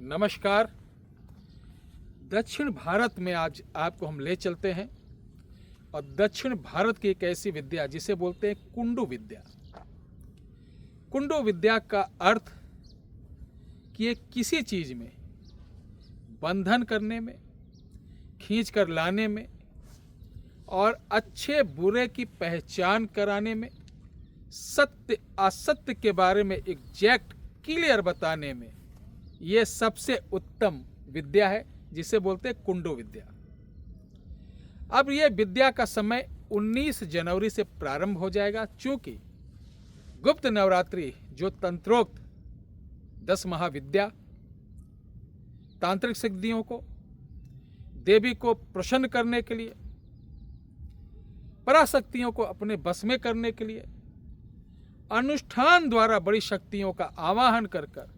नमस्कार। दक्षिण भारत में आज आपको हम ले चलते हैं और दक्षिण भारत की एक ऐसी विद्या जिसे बोलते हैं कुंडू विद्या। कुंडू विद्या का अर्थ कि ये किसी चीज में बंधन करने में, खींच कर लाने में और अच्छे बुरे की पहचान कराने में, सत्य असत्य के बारे में एग्जैक्ट क्लियर बताने में ये सबसे उत्तम विद्या है जिसे बोलते हैं कुंडू विद्या। अब ये विद्या का समय 19 जनवरी से प्रारंभ हो जाएगा, चूंकि गुप्त नवरात्रि जो तंत्रोक्त 10 महाविद्या, तांत्रिक सिद्धियों को, देवी को प्रसन्न करने के लिए, पराशक्तियों को अपने बस में करने के लिए, अनुष्ठान द्वारा बड़ी शक्तियों का आवाहन कर कर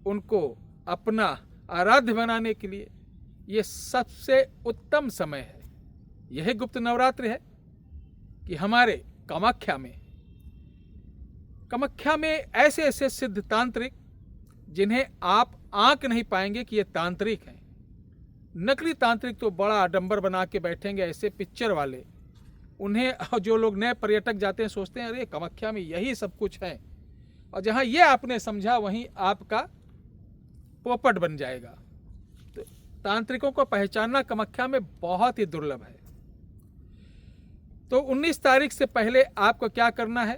उनको अपना आराध्य बनाने के लिए ये सबसे उत्तम समय है। यह गुप्त नवरात्रि है कि हमारे कामाख्या में ऐसे ऐसे सिद्ध तांत्रिक जिन्हें आप आंक नहीं पाएंगे कि ये तांत्रिक हैं। नकली तांत्रिक तो बड़ा आडंबर बना के बैठेंगे, ऐसे पिक्चर वाले। उन्हें जो लोग नए पर्यटक जाते हैं सोचते हैं अरे कामाख्या में यही सब कुछ है, और जहां ये आपने समझा वहीं आपका पोपट बन जाएगा। तो तांत्रिकों को पहचानना कामाख्या में बहुत ही दुर्लभ है। तो 19 तारीख से पहले आपको क्या करना है,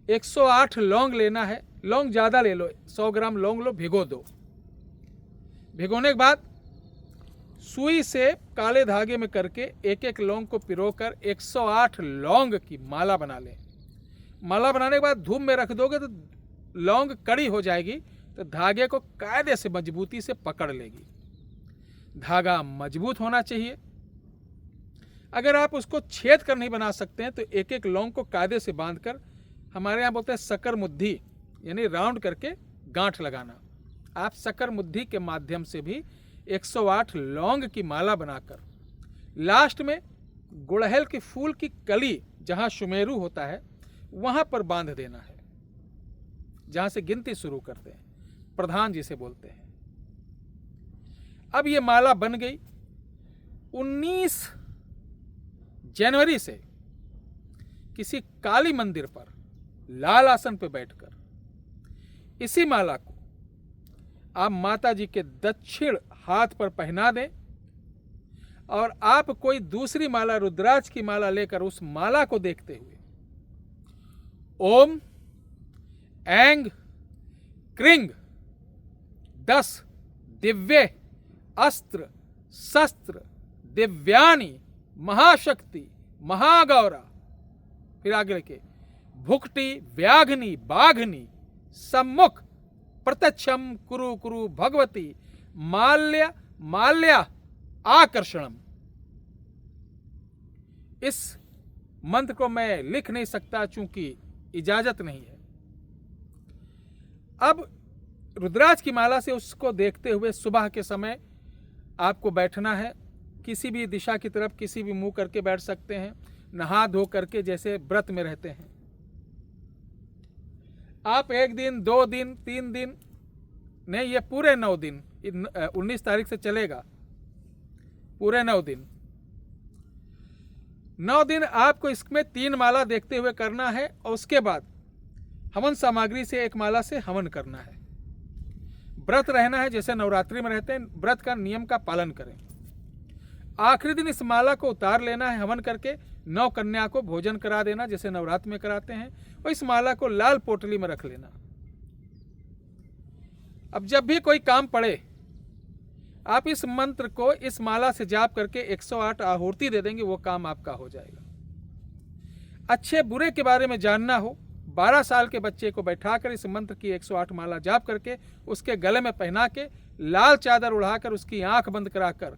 108 लौंग लेना है। लौंग ज़्यादा ले लो, 100 ग्राम लौंग लो, भिगो दो। भिगोने के बाद सुई से काले धागे में करके एक एक लौंग को पिरोकर 108 लौंग की माला बना लें। माला बनाने के बाद धूप में रख दोगे तो लौंग कड़ी हो जाएगी, तो धागे को कायदे से मजबूती से पकड़ लेगी। धागा मजबूत होना चाहिए। अगर आप उसको छेद कर नहीं बना सकते हैं तो एक एक लौंग को कायदे से बांधकर, हमारे यहाँ बोलते हैं सकर मुद्दी, यानी राउंड करके गांठ लगाना। आप सकर मुद्दी के माध्यम से भी 108 लौंग की माला बनाकर लास्ट में गुड़हल की फूल की कली जहां सुमेरु होता है वहां पर बांध देना है, जहां से गिनती शुरू करते हैं, प्रधान जिसे बोलते हैं। अब ये माला बन गई। 19 जनवरी से किसी काली मंदिर पर लाल आसन पर बैठकर इसी माला को आप माता जी के दक्षिण हाथ पर पहना दें, और आप कोई दूसरी माला, रुद्राक्ष की माला लेकर उस माला को देखते हुए ओम ऐंग क्रिंग 10 दिव्य अस्त्र शस्त्र दिव्यानी महाशक्ति महागौरा, फिर आगे लिखे भुक्टी व्याघ्नि बाघनी सम्मुख प्रत्यक्षम कुरु कुरु भगवती माल्य माल्या आकर्षणम। इस मंत्र को मैं लिख नहीं सकता चूंकि इजाजत नहीं है। अब रुद्राक्ष की माला से उसको देखते हुए सुबह के समय आपको बैठना है। किसी भी दिशा की तरफ किसी भी मुंह करके बैठ सकते हैं, नहा धो करके, जैसे व्रत में रहते हैं। आप 1 दिन 2 दिन 3 दिन नहीं, ये पूरे 9 दिन 19 तारीख से चलेगा, पूरे 9 दिन। 9 दिन आपको इसमें 3 माला देखते हुए करना है, और उसके बाद हवन सामग्री से 1 माला से हवन करना है। व्रत रहना है जैसे नवरात्रि में रहते हैं, व्रत का नियम का पालन करें। आखिरी दिन इस माला को उतार लेना है, हवन करके 9 कन्या को भोजन करा देना जैसे नवरात्र में कराते हैं, और इस माला को लाल पोटली में रख लेना। अब जब भी कोई काम पड़े आप इस मंत्र को इस माला से जाप करके 108 आहुति दे देंगे, वो काम आपका हो जाएगा। अच्छे बुरे के बारे में जानना हो, 12 साल के बच्चे को बैठाकर इस मंत्र की 108 माला जाप करके उसके गले में पहना के लाल चादर उड़ाकर उसकी आंख बंद कराकर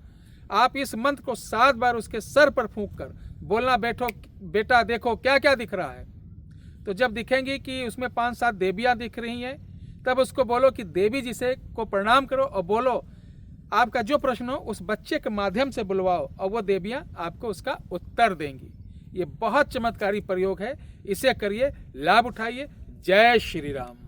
आप इस मंत्र को 7 बार उसके सर पर फूंक कर बोलना, बैठो बेटा देखो क्या क्या दिख रहा है। तो जब दिखेंगी कि उसमें 5-7 देवियां दिख रही हैं, तब उसको बोलो कि देवी जी से को प्रणाम करो, और बोलो आपका जो प्रश्न हो उस बच्चे के माध्यम से बुलवाओ, और वो देवियां आपको उसका उत्तर देंगी। ये बहुत चमत्कारी प्रयोग है, इसे करिए, लाभ उठाइए। जय श्री राम।